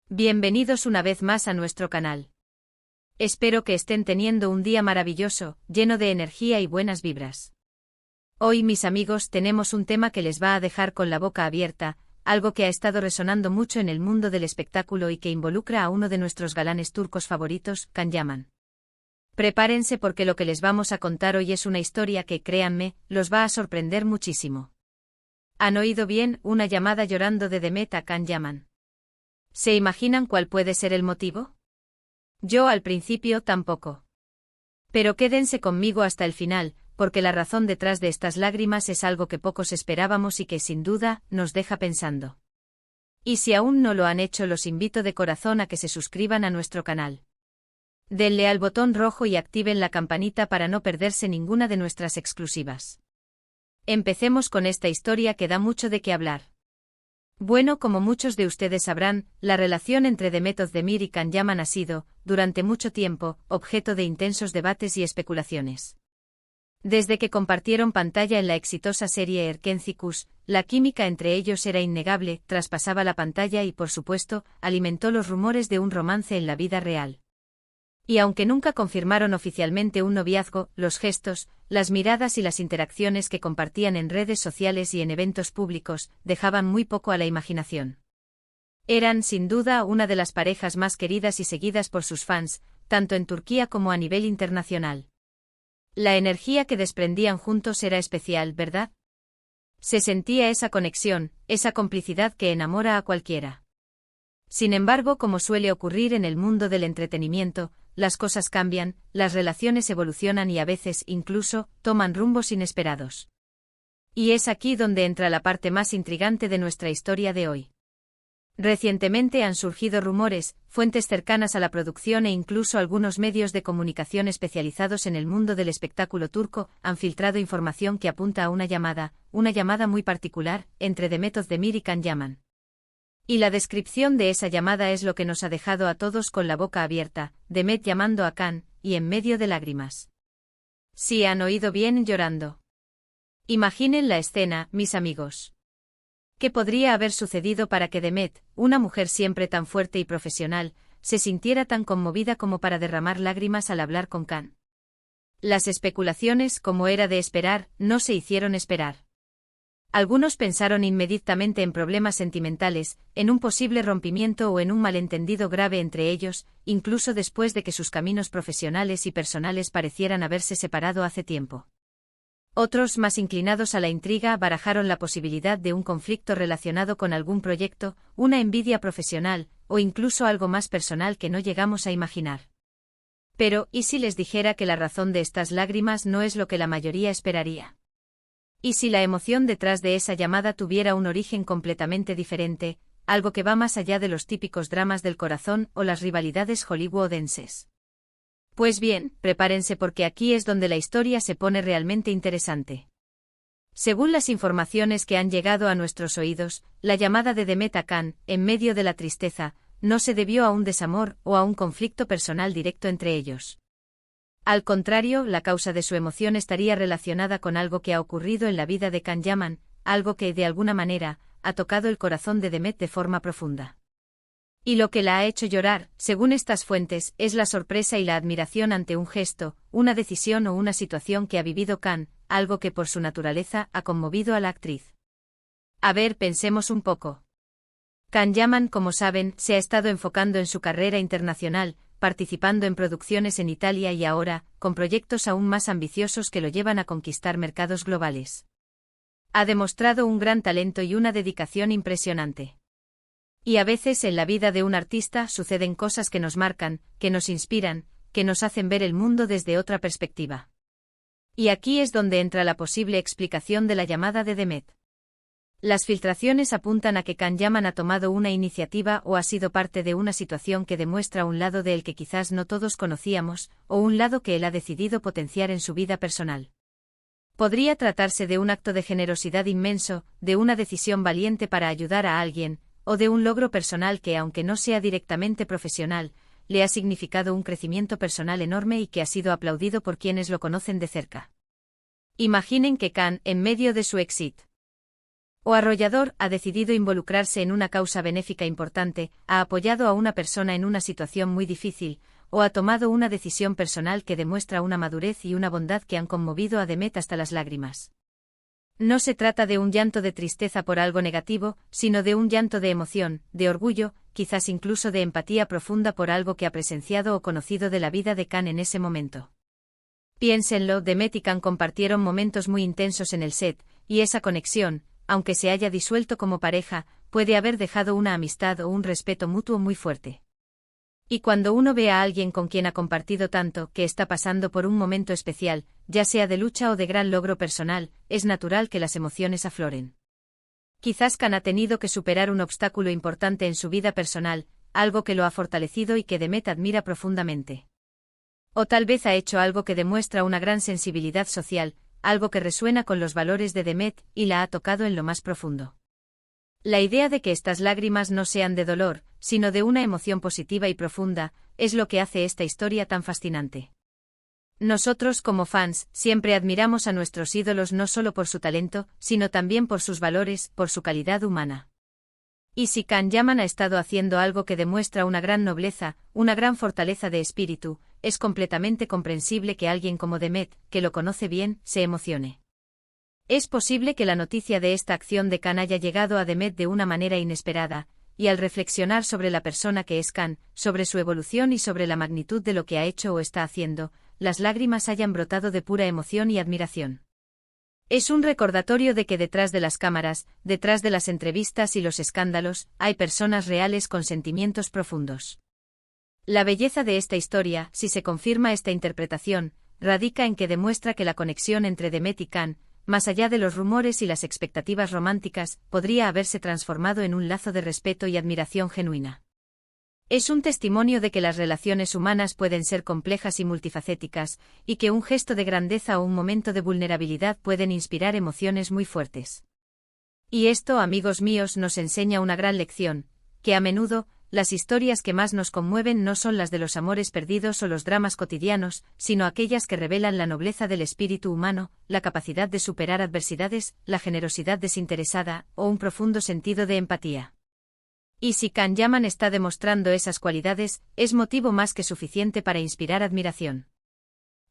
Bienvenidos una vez más a nuestro canal. Espero que estén teniendo un día maravilloso, lleno de energía y buenas vibras. Hoy, mis amigos, tenemos un tema que les va a dejar con la boca abierta, algo que ha estado resonando mucho en el mundo del espectáculo y que involucra a uno de nuestros galanes turcos favoritos, Can Yaman. Prepárense porque lo que les vamos a contar hoy es una historia que, créanme, los va a sorprender muchísimo. ¿Han oído bien? Una llamada llorando de Demet a Can Yaman. ¿Se imaginan cuál puede ser el motivo? Yo al principio tampoco. Pero quédense conmigo hasta el final, porque la razón detrás de estas lágrimas es algo que pocos esperábamos y que sin duda nos deja pensando. Y si aún no lo han hecho, los invito de corazón a que se suscriban a nuestro canal. Denle al botón rojo y activen la campanita para no perderse ninguna de nuestras exclusivas. Empecemos con esta historia que da mucho de qué hablar. Bueno, como muchos de ustedes sabrán, la relación entre Demet Özdemir y Can Yaman ha sido, durante mucho tiempo, objeto de intensos debates y especulaciones. Desde que compartieron pantalla en la exitosa serie Erkencikus, la química entre ellos era innegable, traspasaba la pantalla y, por supuesto, alimentó los rumores de un romance en la vida real. Y aunque nunca confirmaron oficialmente un noviazgo, los gestos, las miradas y las interacciones que compartían en redes sociales y en eventos públicos, dejaban muy poco a la imaginación. Eran, sin duda, una de las parejas más queridas y seguidas por sus fans, tanto en Turquía como a nivel internacional. La energía que desprendían juntos era especial, ¿verdad? Se sentía esa conexión, esa complicidad que enamora a cualquiera. Sin embargo, como suele ocurrir en el mundo del entretenimiento, las cosas cambian, las relaciones evolucionan y a veces, incluso, toman rumbos inesperados. Y es aquí donde entra la parte más intrigante de nuestra historia de hoy. Recientemente han surgido rumores, fuentes cercanas a la producción e incluso algunos medios de comunicación especializados en el mundo del espectáculo turco han filtrado información que apunta a una llamada muy particular, entre Demet Özdemir y Can Yaman. Y la descripción de esa llamada es lo que nos ha dejado a todos con la boca abierta, Demet llamando a Can, y en medio de lágrimas. Sí, han oído bien, llorando. Imaginen la escena, mis amigos. ¿Qué podría haber sucedido para que Demet, una mujer siempre tan fuerte y profesional, se sintiera tan conmovida como para derramar lágrimas al hablar con Can? Las especulaciones, como era de esperar, no se hicieron esperar. Algunos pensaron inmediatamente en problemas sentimentales, en un posible rompimiento o en un malentendido grave entre ellos, incluso después de que sus caminos profesionales y personales parecieran haberse separado hace tiempo. Otros, más inclinados a la intriga, barajaron la posibilidad de un conflicto relacionado con algún proyecto, una envidia profesional, o incluso algo más personal que no llegamos a imaginar. Pero, ¿y si les dijera que la razón de estas lágrimas no es lo que la mayoría esperaría? ¿Y si la emoción detrás de esa llamada tuviera un origen completamente diferente, algo que va más allá de los típicos dramas del corazón o las rivalidades hollywoodenses? Pues bien, prepárense porque aquí es donde la historia se pone realmente interesante. Según las informaciones que han llegado a nuestros oídos, la llamada de Demet a Can, en medio de la tristeza, no se debió a un desamor o a un conflicto personal directo entre ellos. Al contrario, la causa de su emoción estaría relacionada con algo que ha ocurrido en la vida de Can Yaman, algo que, de alguna manera, ha tocado el corazón de Demet de forma profunda. Y lo que la ha hecho llorar, según estas fuentes, es la sorpresa y la admiración ante un gesto, una decisión o una situación que ha vivido Can, algo que por su naturaleza ha conmovido a la actriz. A ver, pensemos un poco. Can Yaman, como saben, se ha estado enfocando en su carrera internacional, participando en producciones en Italia y ahora, con proyectos aún más ambiciosos que lo llevan a conquistar mercados globales. Ha demostrado un gran talento y una dedicación impresionante. Y a veces en la vida de un artista suceden cosas que nos marcan, que nos inspiran, que nos hacen ver el mundo desde otra perspectiva. Y aquí es donde entra la posible explicación de la llamada de Demet. Las filtraciones apuntan a que Can Yaman ha tomado una iniciativa o ha sido parte de una situación que demuestra un lado de él que quizás no todos conocíamos, o un lado que él ha decidido potenciar en su vida personal. Podría tratarse de un acto de generosidad inmenso, de una decisión valiente para ayudar a alguien, o de un logro personal que, aunque no sea directamente profesional, le ha significado un crecimiento personal enorme y que ha sido aplaudido por quienes lo conocen de cerca. Imaginen que Can, en medio de su éxito O arrollador ha decidido involucrarse en una causa benéfica importante, ha apoyado a una persona en una situación muy difícil, o ha tomado una decisión personal que demuestra una madurez y una bondad que han conmovido a Demet hasta las lágrimas. No se trata de un llanto de tristeza por algo negativo, sino de un llanto de emoción, de orgullo, quizás incluso de empatía profunda por algo que ha presenciado o conocido de la vida de Khan en ese momento. Piénsenlo, Demet y Khan compartieron momentos muy intensos en el set, y esa conexión, aunque se haya disuelto como pareja, puede haber dejado una amistad o un respeto mutuo muy fuerte. Y cuando uno ve a alguien con quien ha compartido tanto, que está pasando por un momento especial, ya sea de lucha o de gran logro personal, es natural que las emociones afloren. Quizás Khan ha tenido que superar un obstáculo importante en su vida personal, algo que lo ha fortalecido y que Demet admira profundamente. O tal vez ha hecho algo que demuestra una gran sensibilidad social, algo que resuena con los valores de Demet y la ha tocado en lo más profundo. La idea de que estas lágrimas no sean de dolor, sino de una emoción positiva y profunda, es lo que hace esta historia tan fascinante. Nosotros como fans, siempre admiramos a nuestros ídolos no solo por su talento, sino también por sus valores, por su calidad humana. Y si Khan Yaman ha estado haciendo algo que demuestra una gran nobleza, una gran fortaleza de espíritu, es completamente comprensible que alguien como Demet, que lo conoce bien, se emocione. Es posible que la noticia de esta acción de Khan haya llegado a Demet de una manera inesperada, y al reflexionar sobre la persona que es Khan, sobre su evolución y sobre la magnitud de lo que ha hecho o está haciendo, las lágrimas hayan brotado de pura emoción y admiración. Es un recordatorio de que detrás de las cámaras, detrás de las entrevistas y los escándalos, hay personas reales con sentimientos profundos. La belleza de esta historia, si se confirma esta interpretación, radica en que demuestra que la conexión entre Demet y Khan, más allá de los rumores y las expectativas románticas, podría haberse transformado en un lazo de respeto y admiración genuina. Es un testimonio de que las relaciones humanas pueden ser complejas y multifacéticas, y que un gesto de grandeza o un momento de vulnerabilidad pueden inspirar emociones muy fuertes. Y esto, amigos míos, nos enseña una gran lección, que a menudo, las historias que más nos conmueven no son las de los amores perdidos o los dramas cotidianos, sino aquellas que revelan la nobleza del espíritu humano, la capacidad de superar adversidades, la generosidad desinteresada, o un profundo sentido de empatía. Y si Khan Yaman está demostrando esas cualidades, es motivo más que suficiente para inspirar admiración.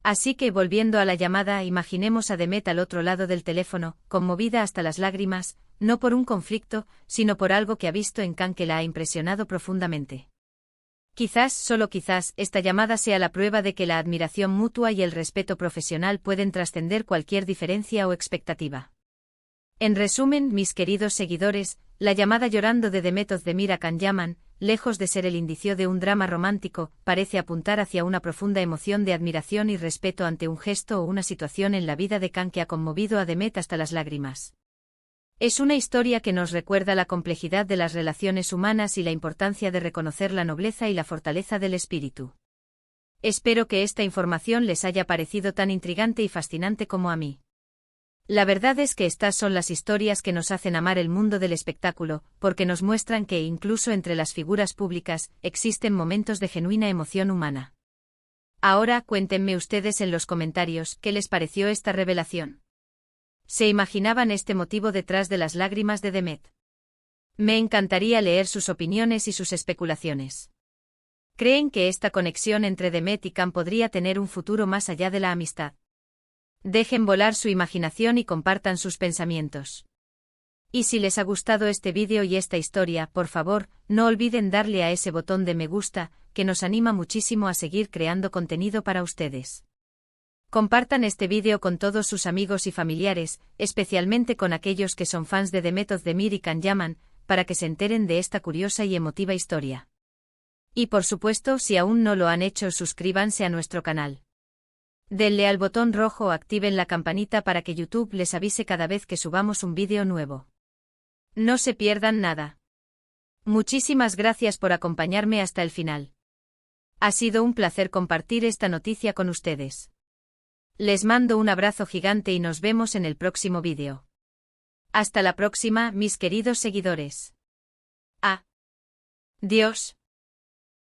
Así que, volviendo a la llamada, imaginemos a Demet al otro lado del teléfono, conmovida hasta las lágrimas, no por un conflicto, sino por algo que ha visto en Khan que la ha impresionado profundamente. Quizás, solo quizás, esta llamada sea la prueba de que la admiración mutua y el respeto profesional pueden trascender cualquier diferencia o expectativa. En resumen, mis queridos seguidores, la llamada llorando de Demet Özdemir a Khan Yaman, lejos de ser el indicio de un drama romántico, parece apuntar hacia una profunda emoción de admiración y respeto ante un gesto o una situación en la vida de Khan que ha conmovido a Demet hasta las lágrimas. Es una historia que nos recuerda la complejidad de las relaciones humanas y la importancia de reconocer la nobleza y la fortaleza del espíritu. Espero que esta información les haya parecido tan intrigante y fascinante como a mí. La verdad es que estas son las historias que nos hacen amar el mundo del espectáculo, porque nos muestran que incluso entre las figuras públicas, existen momentos de genuina emoción humana. Ahora, cuéntenme ustedes en los comentarios qué les pareció esta revelación. ¿Se imaginaban este motivo detrás de las lágrimas de Demet? Me encantaría leer sus opiniones y sus especulaciones. ¿Creen que esta conexión entre Demet y Khan podría tener un futuro más allá de la amistad? Dejen volar su imaginación y compartan sus pensamientos. Y si les ha gustado este vídeo y esta historia, por favor, no olviden darle a ese botón de me gusta, que nos anima muchísimo a seguir creando contenido para ustedes. Compartan este vídeo con todos sus amigos y familiares, especialmente con aquellos que son fans de Demet Özdemir y Khan Yaman, para que se enteren de esta curiosa y emotiva historia. Y por supuesto, si aún no lo han hecho, suscríbanse a nuestro canal. Denle al botón rojo o activen la campanita para que YouTube les avise cada vez que subamos un vídeo nuevo. No se pierdan nada. Muchísimas gracias por acompañarme hasta el final. Ha sido un placer compartir esta noticia con ustedes. Les mando un abrazo gigante y nos vemos en el próximo vídeo. Hasta la próxima, mis queridos seguidores. Adiós.